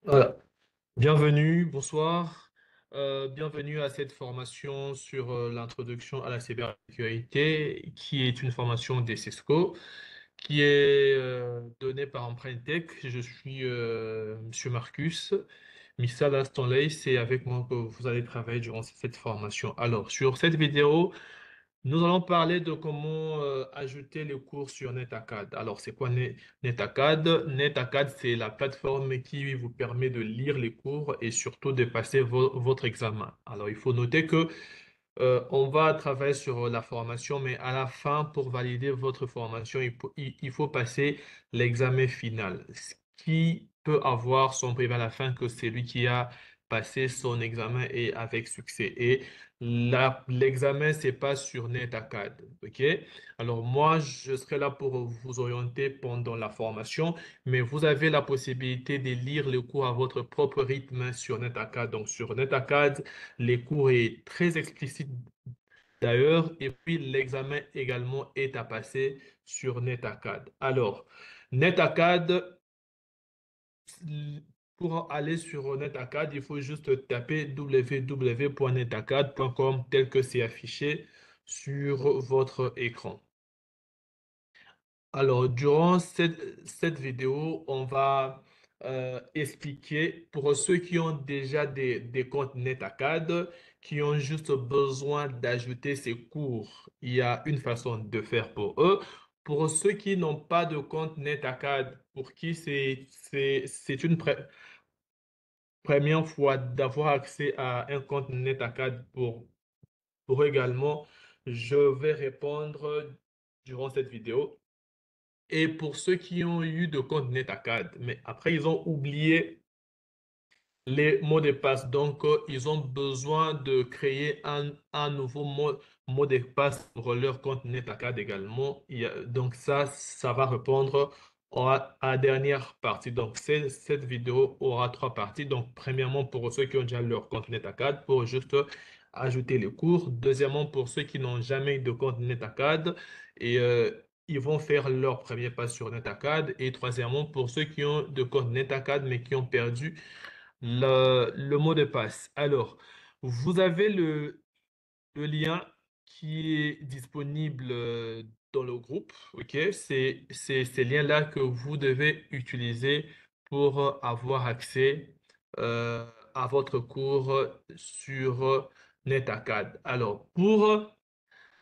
Voilà. Bienvenue, bonsoir. Bienvenue à cette formation sur l'introduction à la cybersécurité, qui est une formation des Cisco, qui est donnée par Empreinte Tech. Je suis Monsieur Marcus. Missala Stanley, c'est avec moi que vous allez travailler durant cette formation. Alors, sur cette vidéo, nous allons parler de comment ajouter les cours sur NetAcad. Alors, c'est quoi NetAcad? NetAcad, c'est la plateforme qui vous permet de lire les cours et surtout de passer votre examen. Alors, il faut noter que on va travailler sur la formation, mais à la fin, pour valider votre formation, il faut passer l'examen final. Ce qui peut avoir son prix à la fin que c'est lui qui a passé son examen et avec succès. Et l'examen, c'est pas sur NetAcad. OK? Alors, moi, je serai là pour vous orienter pendant la formation, mais vous avez la possibilité de lire le cours à votre propre rythme sur NetAcad. Donc, sur NetAcad, les cours est très explicite d'ailleurs, et puis l'examen également est à passer sur NetAcad. Alors, NetAcad, pour aller sur NetAcad, il faut juste taper www.netacad.com tel que c'est affiché sur votre écran. Alors, durant cette vidéo, on va expliquer pour ceux qui ont déjà des comptes NetAcad, qui ont juste besoin d'ajouter ces cours. Il y a une façon de faire pour eux. Pour ceux qui n'ont pas de compte NetAcad, pour qui c'est une première fois d'avoir accès à un compte NetAcad pour également, je vais répondre durant cette vidéo. Et pour ceux qui ont eu de compte NetAcad, mais après ils ont oublié les mots de passe, donc ils ont besoin de créer un nouveau mot de passe pour leur compte NetAcad également. Donc ça va répondre à la dernière partie. Donc cette vidéo aura trois parties. Donc premièrement pour ceux qui ont déjà leur compte NetAcad, pour juste ajouter les cours. Deuxièmement pour ceux qui n'ont jamais eu de compte NetAcad et ils vont faire leur premier pas sur NetAcad. Et troisièmement, pour ceux qui ont de compte NetAcad mais qui ont perdu le mot de passe. Alors, vous avez le lien qui est disponible dans le groupe. OK? C'est ces liens-là que vous devez utiliser pour avoir accès à votre cours sur NetAcad. Alors, pour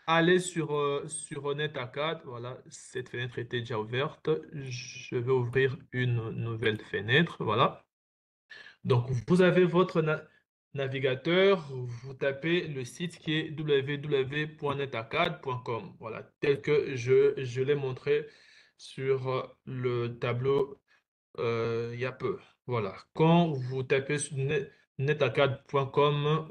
aller sur NetAcad, voilà, cette fenêtre était déjà ouverte. Je vais ouvrir une nouvelle fenêtre. Voilà. Donc, vous avez votre navigateur, vous tapez le site qui est www.netacad.com. Voilà, tel que je l'ai montré sur le tableau il y a peu. Voilà, quand vous tapez sur netacad.com,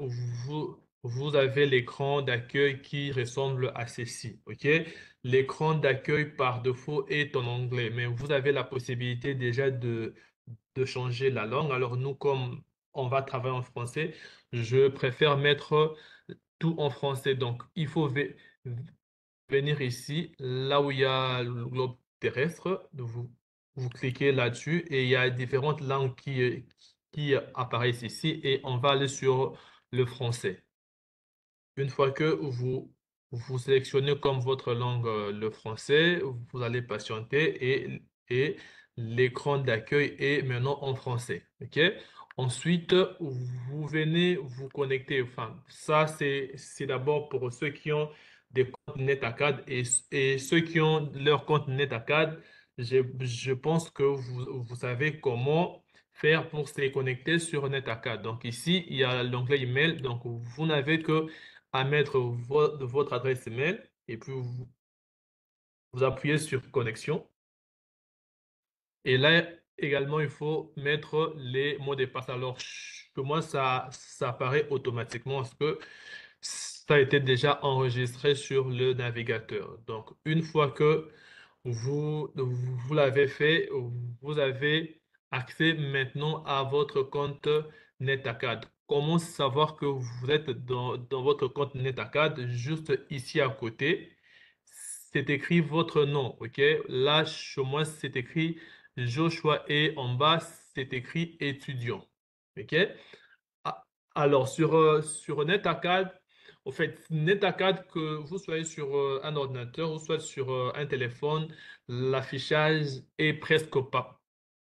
vous avez l'écran d'accueil qui ressemble à ceci. OK? L'écran d'accueil par défaut est en anglais, mais vous avez la possibilité déjà de changer la langue. Alors nous, comme on va travailler en français, je préfère mettre tout en français. Donc, il faut venir ici, là où il y a le globe terrestre. Vous cliquez là-dessus et il y a différentes langues qui apparaissent ici et on va aller sur le français. Une fois que vous sélectionnez comme votre langue le français, vous allez patienter et l'écran d'accueil est maintenant en français. OK? Ensuite, vous venez vous connecter. Enfin, ça, c'est d'abord pour ceux qui ont des comptes NetAcad et ceux qui ont leur compte NetAcad, je pense que vous savez comment faire pour se connecter sur NetAcad. Donc ici, il y a l'onglet email. Donc vous n'avez que à mettre votre adresse email et puis vous appuyez sur connexion. Et là également, il faut mettre les mots de passe. Alors, chez moi, ça apparaît automatiquement parce que ça a été déjà enregistré sur le navigateur. Donc, une fois que vous l'avez fait, vous avez accès maintenant à votre compte NetAcad. Comment savoir que vous êtes dans votre compte NetAcad? Juste ici à côté, c'est écrit votre nom, OK? Là, chez moi, c'est écrit Joshua et en bas, c'est écrit étudiant. OK? Ah, alors, sur NetAcad, au fait, NetAcad, que vous soyez sur un ordinateur ou soit sur un téléphone, l'affichage est presque pas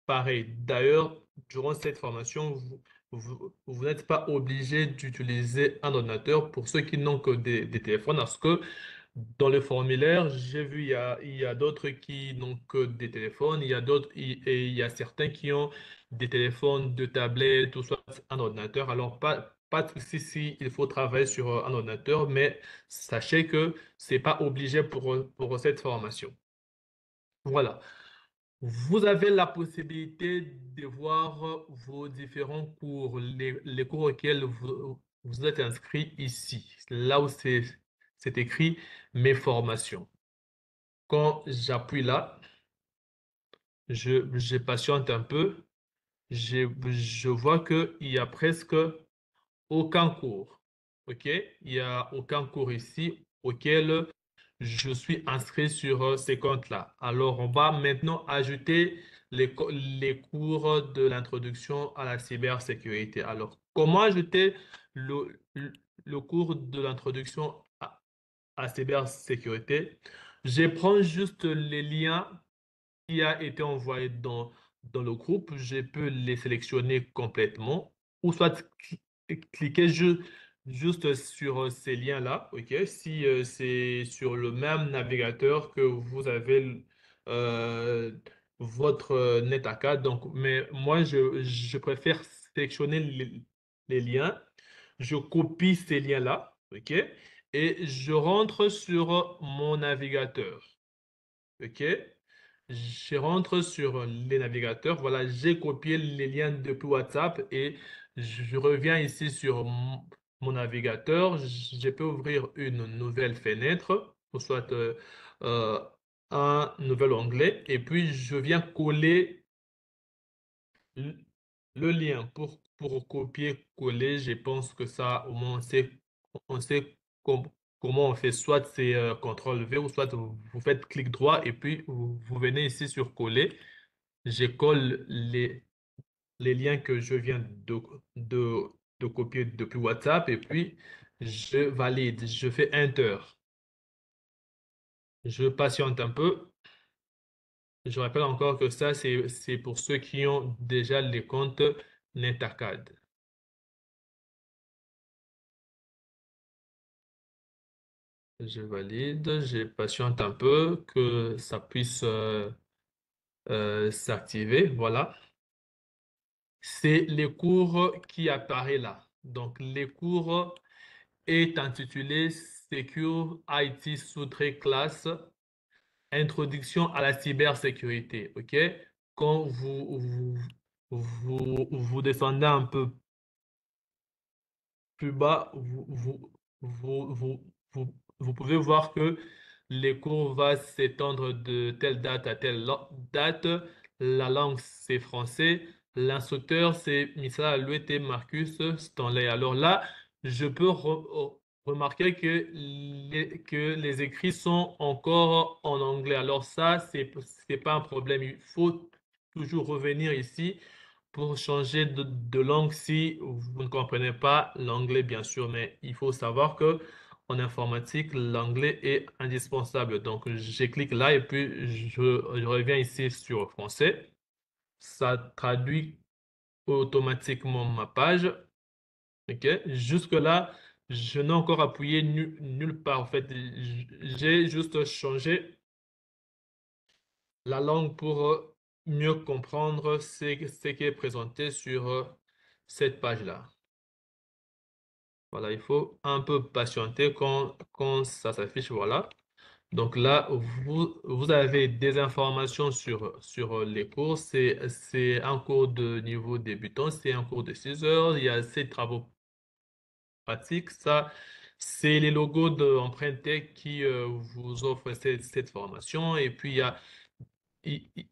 pareil. D'ailleurs, durant cette formation, vous n'êtes pas obligé d'utiliser un ordinateur pour ceux qui n'ont que des téléphones parce que dans le formulaire, j'ai vu, il y a d'autres qui n'ont que des téléphones, il y a d'autres, et il y a certains qui ont des téléphones, de tablettes, ou soit un ordinateur. Alors, pas de souci si il faut travailler sur un ordinateur, mais sachez que c'est pas obligé pour cette formation. Voilà. Vous avez la possibilité de voir vos différents cours, les cours auxquels vous êtes inscrit ici, là où c'est écrit mes formations. Quand j'appuie là, je patiente un peu, je vois qu'il y a presque aucun cours. OK? Il n'y a aucun cours ici auquel je suis inscrit sur ces comptes-là. Alors, on va maintenant ajouter les cours de l'introduction à la cybersécurité. Alors, comment ajouter le cours de l'introduction à la cybersécurité? Je prends juste les liens qui a été envoyé dans le groupe, je peux les sélectionner complètement ou soit cliquer juste sur ces liens-là, ok? Si c'est sur le même navigateur que vous avez votre NetAcad, donc, mais moi, je préfère sélectionner les liens, je copie ces liens-là, ok? Et je rentre sur mon navigateur. OK? Je rentre sur les navigateurs. Voilà, j'ai copié les liens depuis WhatsApp et je reviens ici sur mon navigateur. Je peux ouvrir une nouvelle fenêtre, ou soit euh, un nouvel onglet, et puis je viens coller le le lien pour copier-coller. Je pense que ça, au moins, on sait comment on fait. Soit c'est CTRL V ou soit vous faites clic droit et puis vous venez ici sur coller. Je colle les liens que je viens de, de copier depuis WhatsApp et puis je valide. Je fais Enter. Je patiente un peu. Je rappelle encore que ça, c'est pour ceux qui ont déjà les comptes NetAcad. Je valide, je patiente un peu que ça puisse s'activer. Voilà. C'est les cours qui apparaissent là. Donc, les cours est intitulé Secure IT Sous-Trait Classe, Introduction à la cybersécurité. OK? Quand vous descendez un peu plus bas, vous pouvez voir que les cours vont s'étendre de telle date à telle date. La langue, c'est français. L'instructeur, c'est Missa Alouette Marcus Stanley. Alors là, je peux remarquer que les écrits sont encore en anglais. Alors ça, c'est pas un problème. Il faut toujours revenir ici pour changer de langue si vous ne comprenez pas l'anglais, bien sûr, mais il faut savoir que en informatique, l'anglais est indispensable. Donc, je clique là et puis je reviens ici sur français. Ça traduit automatiquement ma page. OK? Jusque-là, je n'ai encore appuyé nulle part. En fait, j'ai juste changé la langue pour mieux comprendre ce qui est présenté sur cette page-là. Voilà, il faut un peu patienter quand ça s'affiche. Voilà. Donc là, vous avez des informations sur les cours. C'est un cours de niveau débutant, c'est un cours de 6 heures. Il y a 7 travaux pratiques. Ça, c'est les logos de Emprunté qui vous offrent cette formation. Et puis, il, il-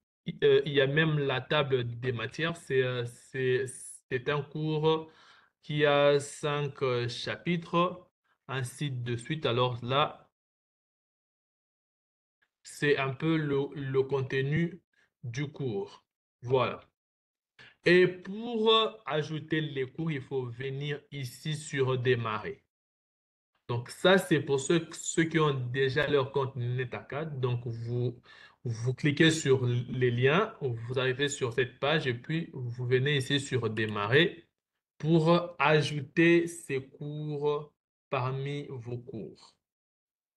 il y a même la table des matières. C'est un cours qui a 5 chapitres, ainsi de suite. Alors là, c'est un peu le contenu du cours. Voilà. Et pour ajouter les cours, il faut venir ici sur démarrer. Donc ça, c'est pour ceux qui ont déjà leur compte NetAcad. Donc vous cliquez sur les liens, vous arrivez sur cette page et puis vous venez ici sur démarrer pour ajouter ces cours parmi vos cours.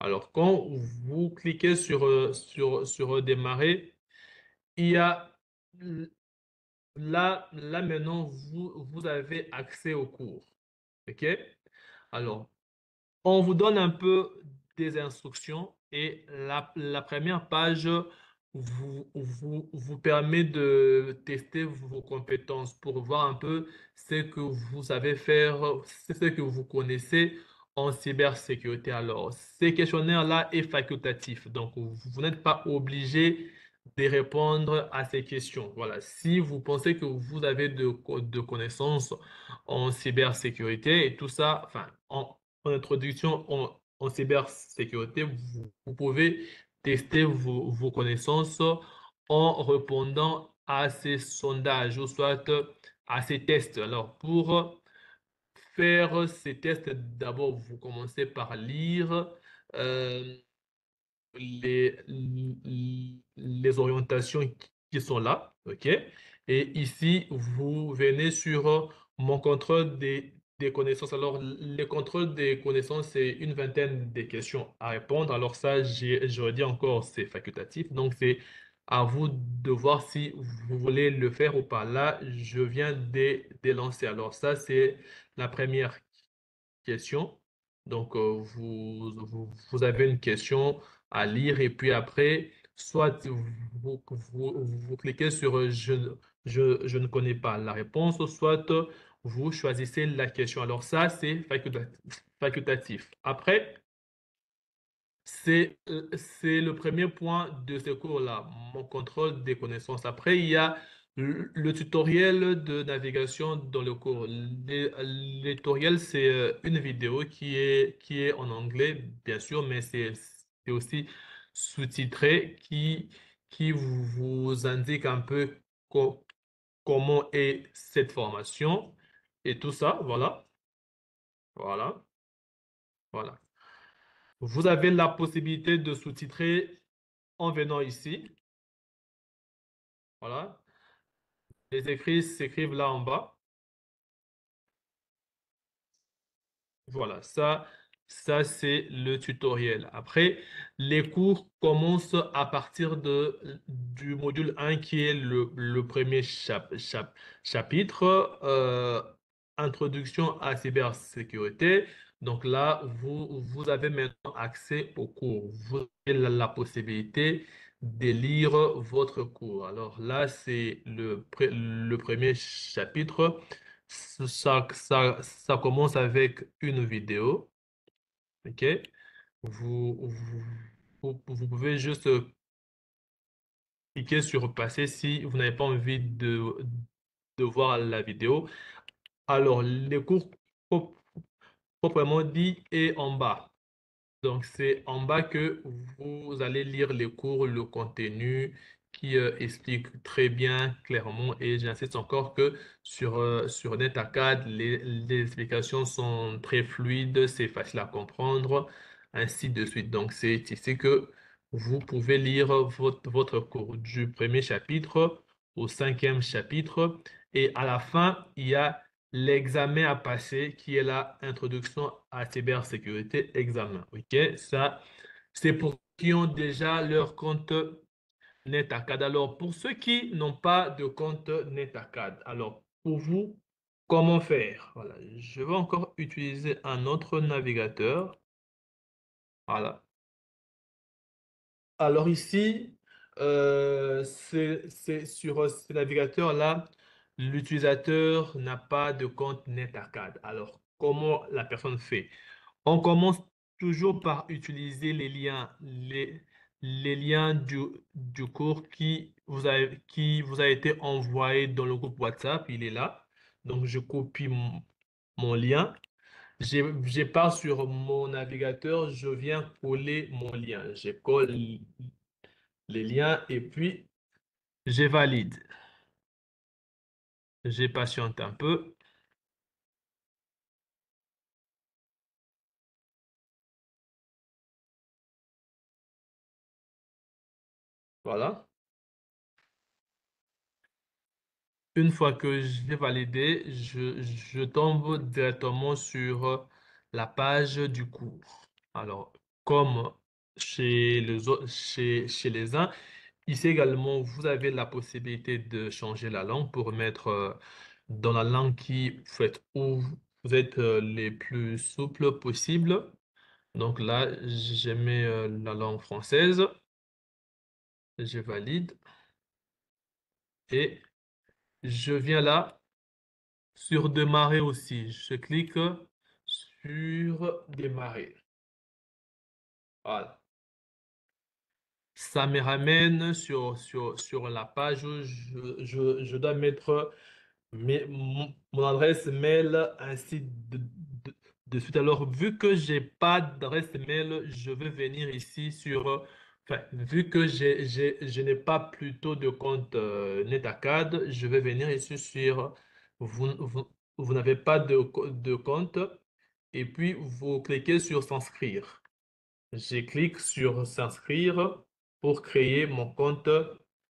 Alors quand vous cliquez sur démarrer, il y a là maintenant, vous avez accès aux cours. OK? Alors, on vous donne un peu des instructions et la première page vous permet de tester vos compétences pour voir un peu ce que vous savez faire, ce que vous connaissez en cybersécurité. Alors, ces questionnaires-là est facultatif, donc vous n'êtes pas obligé de répondre à ces questions. Voilà, si vous pensez que vous avez de connaissances en cybersécurité et tout ça, enfin, en introduction en cybersécurité, vous pouvez tester vos connaissances en répondant à ces sondages ou soit à ces tests. Alors, pour faire ces tests, d'abord, vous commencez par lire euh, les, les orientations qui sont là, OK? Et ici, vous venez sur mon contrôle des connaissances. Alors, les contrôles des connaissances, c'est une vingtaine de questions à répondre. Alors ça, je redis encore, c'est facultatif. Donc, c'est à vous de voir si vous voulez le faire ou pas. Là, je viens de lancer. Alors ça, c'est la première question. Donc, vous avez une question à lire et puis après, soit vous cliquez sur je ne connais pas la réponse, soit vous choisissez la question. Alors ça, c'est facultatif. Après, c'est le premier point de ce cours-là, mon contrôle des connaissances. Après, il y a le tutoriel de navigation dans le cours. Le tutoriel, c'est une vidéo qui est en anglais, bien sûr, mais c'est aussi sous-titré qui vous indique un peu comment est cette formation et tout ça. Voilà, voilà, voilà. Vous avez la possibilité de sous-titrer en venant ici. Voilà. Les écrits s'écrivent là en bas. Voilà, ça c'est le tutoriel. Après, les cours commencent à partir du module 1 qui est le premier chapitre, Introduction à cybersécurité. Donc là, vous avez maintenant accès au cours. Vous avez la possibilité de lire votre cours. Alors là, c'est le premier chapitre. Ça commence avec une vidéo, ok? Vous, vous, vous pouvez juste cliquer sur passer si vous n'avez pas envie de voir la vidéo. Alors, les cours pro- proprement dit est en bas. Donc, c'est en bas que vous allez lire les cours, le contenu qui explique très bien, clairement. Et j'insiste encore que sur NetAcad, les explications sont très fluides, c'est facile à comprendre, ainsi de suite. Donc, c'est ici que vous pouvez lire votre cours du premier chapitre au cinquième chapitre. Et à la fin, il y a l'examen à passer qui est la introduction à cybersécurité examen. OK? Ça, c'est pour ceux qui ont déjà leur compte NetAcad. Alors, pour ceux qui n'ont pas de compte NetAcad, alors pour vous, comment faire? Voilà, je vais encore utiliser un autre navigateur. Voilà. Alors ici, c'est sur ce navigateur-là, l'utilisateur n'a pas de compte NetAcad. Alors, comment la personne fait? On commence toujours par utiliser les liens du cours qui vous a été envoyé dans le groupe WhatsApp. Il est là. Donc, je copie mon lien. Je pars sur mon navigateur, je viens coller mon lien. Je colle les liens et puis Je valide. Je patiente un peu. Voilà. Une fois que j'ai validé, je tombe directement sur la page du cours. Alors, comme chez les uns, ici également, vous avez la possibilité de changer la langue pour mettre dans la langue qui où vous êtes les plus souples possible. Donc là, je mets la langue française, je valide et je viens là sur démarrer aussi. Je clique sur démarrer. Voilà. Ça me ramène sur la page où je dois mettre mon adresse mail ainsi de suite. Alors, vu que j'ai pas d'adresse mail, je vais venir ici enfin, vu que je n'ai pas plutôt de compte NetAcad, je vais venir ici sur vous n'avez pas de compte et puis vous cliquez sur s'inscrire. Je clique sur s'inscrire pour créer mon compte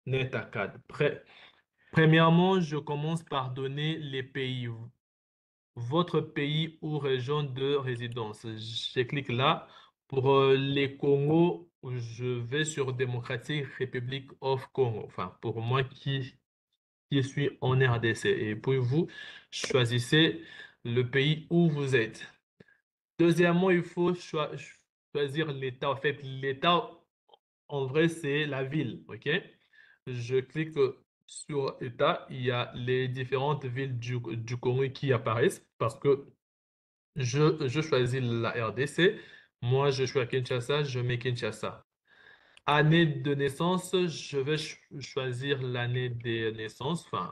NetAcad. Premièrement, je commence par donner les pays, votre pays ou région de résidence. Je clique là. Pour les Congo, je vais sur Démocratique République of Congo. Enfin, pour moi qui suis en RDC. Et puis vous, choisissez le pays où vous êtes. Deuxièmement, il faut choisir l'État. En fait, l'État, en vrai, c'est la ville. OK? Je clique sur État. Il y a les différentes villes du Congo qui apparaissent parce que je choisis la RDC. Moi, je suis à Kinshasa. Je mets Kinshasa. Année de naissance, je vais choisir l'année de naissance. Enfin,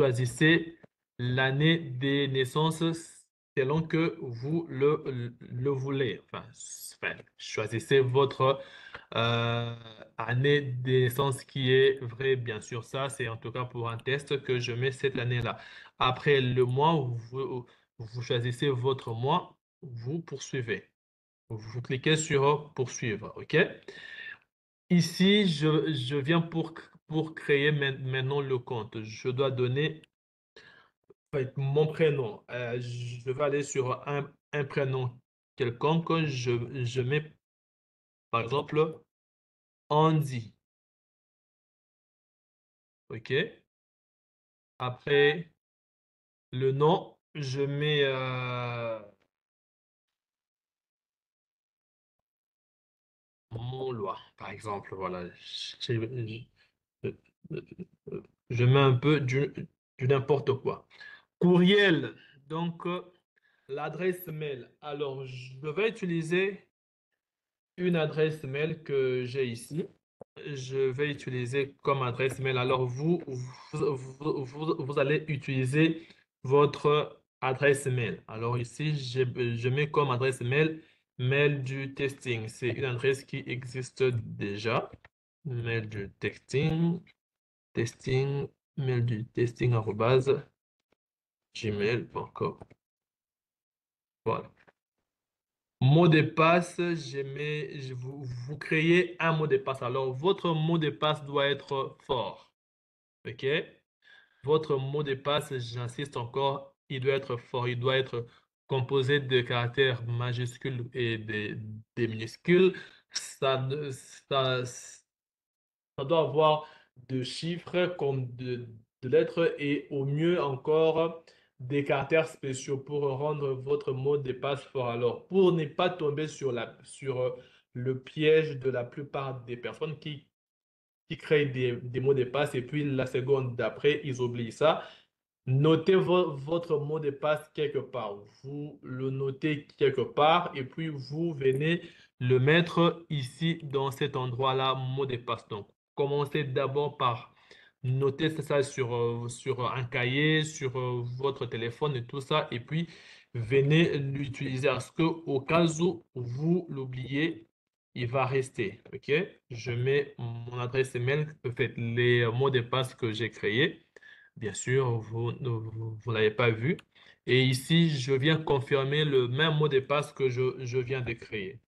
choisissez l'année de naissance selon que vous le voulez. Enfin, choisissez votre euh, année de naissance qui est vraie, bien sûr. Ça, c'est en tout cas pour un test que je mets cette année-là. Après le mois, vous choisissez votre mois, vous poursuivez. Vous cliquez sur poursuivre, OK? Ici, je viens pour créer maintenant le compte. Je dois donner mon prénom. Je vais aller sur un prénom quelconque. Je mets, par exemple, Andy. OK? Après le nom, je mets Monlois, par exemple. Voilà. Je- je mets un peu du n'importe quoi. Courriel. Donc, l'adresse mail. Alors, je vais utiliser une adresse mail que j'ai ici. Je vais utiliser comme adresse mail. Alors, vous allez utiliser votre adresse mail. Alors, ici, je mets comme adresse mail mail du testing. C'est une adresse qui existe déjà. Mail du testing, mail du testing arobase gmail.com. Voilà. Mot de passe, vous créez un mot de passe. Alors, votre mot de passe doit être fort. OK? Votre mot de passe, j'insiste encore, il doit être fort. Il doit être composé de caractères majuscules et de minuscules. Ça doit avoir de chiffres comme de lettres et au mieux encore des caractères spéciaux pour rendre votre mot de passe fort. Alors, pour ne pas tomber sur le piège de la plupart des personnes qui créent des mots de passe et puis la seconde d'après, ils oublient ça. Notez votre mot de passe quelque part. Vous le notez quelque part et puis vous venez le mettre ici dans cet endroit-là, mot de passe. Donc, commencez d'abord par noter ça sur un cahier, sur votre téléphone et tout ça. Et puis, venez l'utiliser. Parce que au cas où vous l'oubliez, il va rester. OK? Je mets mon adresse email, en fait, les mots de passe que j'ai créés. Bien sûr, vous n'avez pas vu. Et ici, je viens confirmer le même mot de passe que je viens de créer.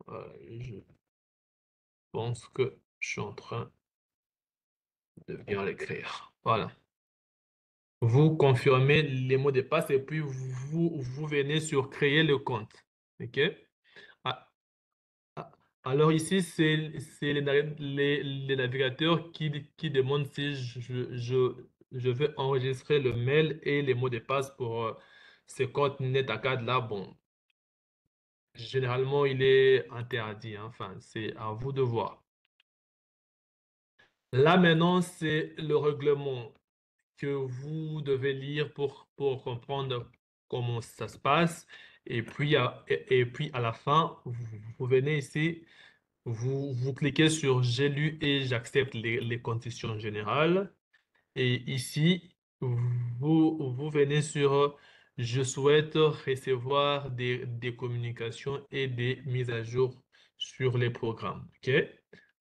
Je pense que je suis en train de bien l'écrire. Voilà. Vous confirmez les mots de passe et puis vous venez sur créer le compte. OK? Ah, ah, alors ici, c'est les navigateurs qui demandent si je veux enregistrer le mail et les mots de passe pour ce compte NetAcad là. Bon, généralement, il est interdit, hein. Enfin, c'est à vous de voir. Là maintenant, c'est le règlement que vous devez lire pour comprendre comment ça se passe. Et puis à la fin, vous venez ici, vous cliquez sur J'ai lu et j'accepte les conditions générales. Et ici, vous venez sur Je souhaite recevoir des communications et des mises à jour sur les programmes. OK?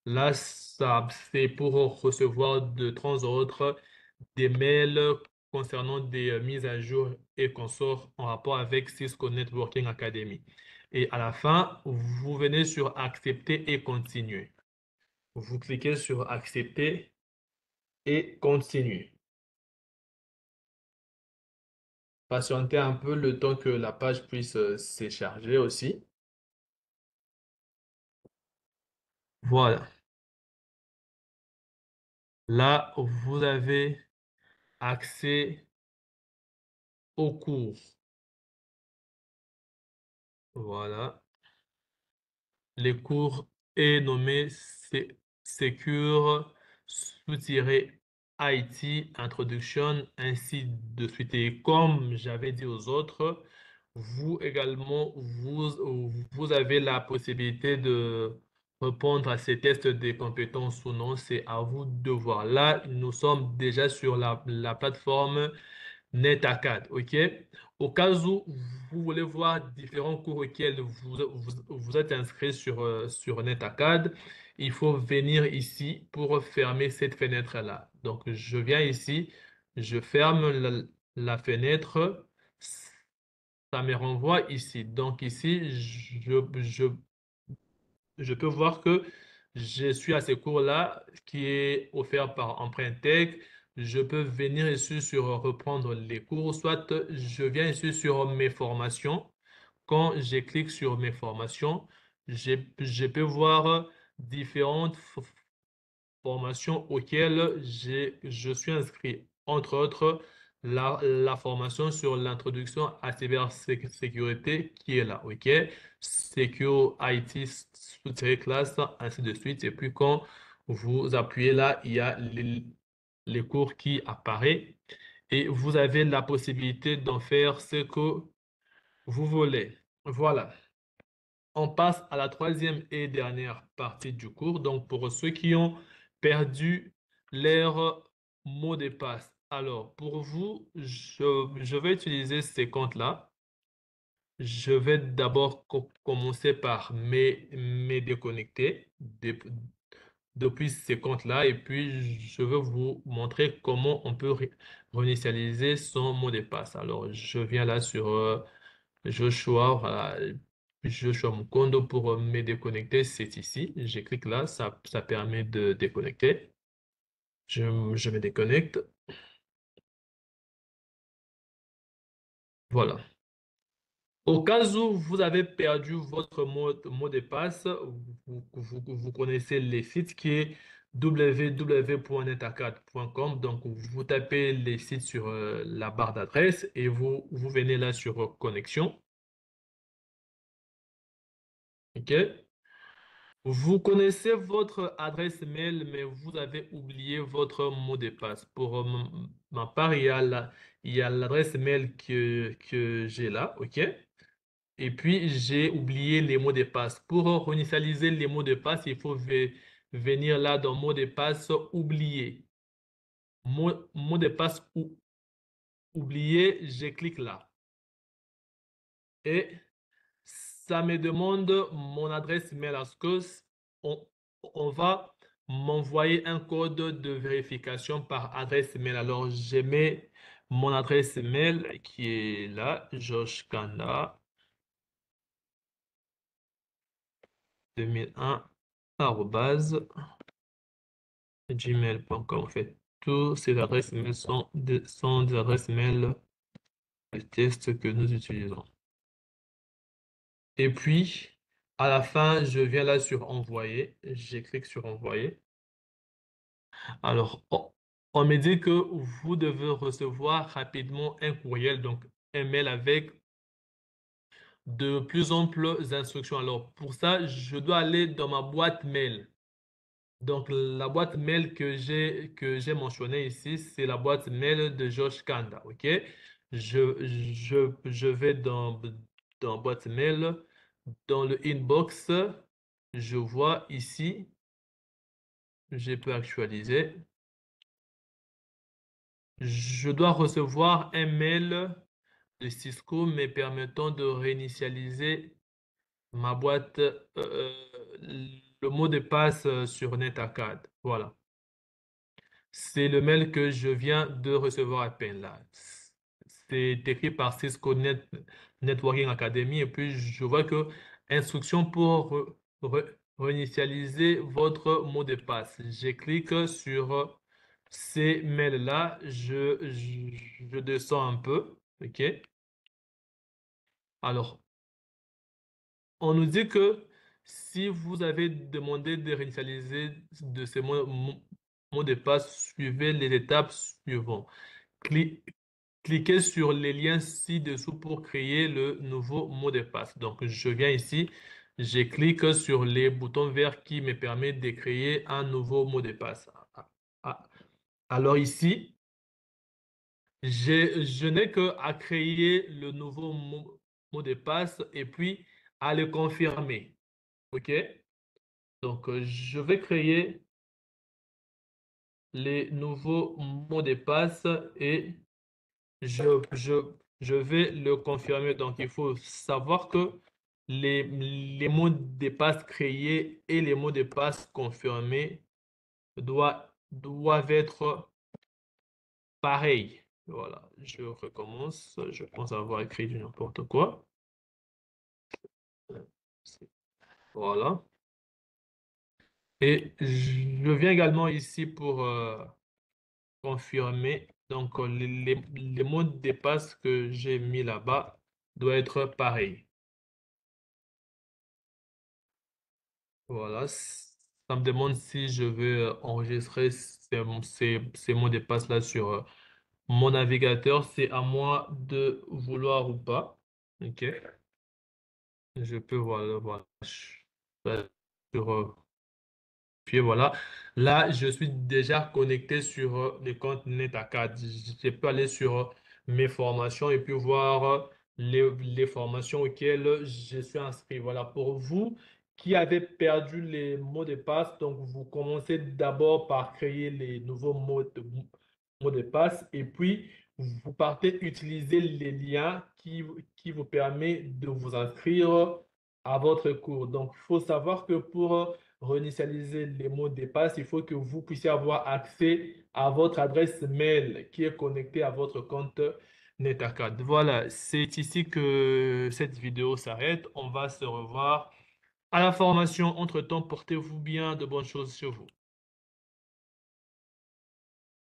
Là, ça, c'est pour recevoir de temps en autre des mails concernant des mises à jour et consorts en rapport avec Cisco Networking Academy. Et à la fin, vous venez sur Accepter et continuer. Vous cliquez sur Accepter et continuer. Patientez un peu le temps que la page puisse se charger aussi. Voilà. Là, vous avez accès au cours. Voilà. Les cours est nommé Secure sous-IT Introduction, ainsi de suite. Et comme j'avais dit aux autres, vous également, vous avez la possibilité de répondre à ces tests de compétences ou non. C'est à vous de voir. Là, nous sommes déjà sur la plateforme NetAcad, OK? Au cas où vous voulez voir différents cours auxquels vous êtes inscrit sur NetAcad, il faut venir ici pour fermer cette fenêtre-là. Donc, je viens ici, je ferme la fenêtre, ça me renvoie ici. Donc, ici, je peux voir que je suis à ce cours-là qui est offert par Empreinte Tech. Je peux venir ici sur reprendre les cours, soit je viens ici sur mes formations. Quand je clique sur mes formations, je peux voir différentes formations auxquelles je suis inscrit. Entre autres, la formation sur l'introduction à cybersécurité qui est là, OK? Secure IT classe, ainsi de suite. Et puis quand vous appuyez là, il y a les cours qui apparaissent et vous avez la possibilité d'en faire ce que vous voulez. Voilà. On passe à la troisième et dernière partie du cours. Donc, pour ceux qui ont perdu leur mot de passe. Alors, pour vous, je vais utiliser ces comptes-là. Je vais d'abord commencer par me déconnecter depuis ces comptes-là et puis je vais vous montrer comment on peut réinitialiser son mot de passe. Alors, je viens là sur Joshua, voilà. Joshua Mukondo pour me déconnecter, c'est ici. Je clique là, ça permet de déconnecter. Je me déconnecte. Voilà. Au cas où vous avez perdu votre mot de passe, vous connaissez les sites qui est www.netacad.com. Donc, vous tapez les sites sur la barre d'adresse et vous venez là sur connexion. OK? Vous connaissez votre adresse mail, mais vous avez oublié votre mot de passe. Pour ma part, il y a l'adresse mail que j'ai là, OK? Et puis, j'ai oublié les mots de passe. Pour réinitialiser les mots de passe, il faut venir là dans mot de passe oublié. Mot de passe oublié, je clique là. Et ça me demande mon adresse mail. Est-ce que on, on va m'envoyer un code de vérification par adresse mail? Alors, je mets mon adresse mail qui est là, joshkanda 2001 arobase gmail.com. En fait, toutes ces adresses mail sont des adresses mail de test que nous utilisons. Et puis, à la fin, je viens là sur envoyer. Je clique sur envoyer. Alors, on me dit que vous devez recevoir rapidement un courriel, donc un mail avec de plus amples instructions. Alors, pour ça, je dois aller dans ma boîte mail. Donc, la boîte mail que j'ai mentionnée ici, c'est la boîte mail de Josh Kanda. OK? Je vais dans boîte mail, dans le inbox, je vois ici, je peux actualiser. Je dois recevoir un mail de Cisco me permettant de réinitialiser ma boîte, le mot de passe sur NetAcad. Voilà. C'est le mail que je viens de recevoir à peine là. C'est écrit par Cisco Networking Academy et puis je vois que instruction pour réinitialiser votre mot de passe. Je clique sur ces mails-là, je descends un peu. OK? Alors, on nous dit que si vous avez demandé de réinitialiser de ces mots de passe, suivez les étapes suivantes. Cli- Cliquez sur les liens ci-dessous pour créer le nouveau mot de passe. Donc, je viens ici, je clique sur les boutons verts qui me permettent de créer un nouveau mot de passe. Ah. Alors ici, je n'ai que à créer le nouveau mot de passe et puis à le confirmer. OK? Donc, je vais créer les nouveaux mots de passe et je vais le confirmer. Donc, il faut savoir que les mots de passe créés et les mots de passe confirmés doivent être pareils. Voilà, je recommence. Je pense avoir écrit du n'importe quoi. Voilà. Et je viens également ici pour confirmer. Donc, les mots de passe que j'ai mis là-bas doivent être pareils. Voilà. Ça me demande si je veux enregistrer ces mots de passe-là sur mon navigateur. C'est à moi de vouloir ou pas. OK. Je peux voilà. Sur, puis voilà, là, je suis déjà connecté sur le compte NetAcad. Je peux aller sur mes formations et puis voir les formations auxquelles je suis inscrit. Voilà, pour vous qui avez perdu les mots de passe, donc vous commencez d'abord par créer les nouveaux mots de passe et puis vous partez utiliser les liens qui vous permettent de vous inscrire à votre cours. Donc, il faut savoir que pour réinitialiser les mots de passe, il faut que vous puissiez avoir accès à votre adresse mail qui est connectée à votre compte NetAcad. Voilà, c'est ici que cette vidéo s'arrête. On va se revoir à la formation. Entre-temps, portez-vous bien, de bonnes choses sur vous.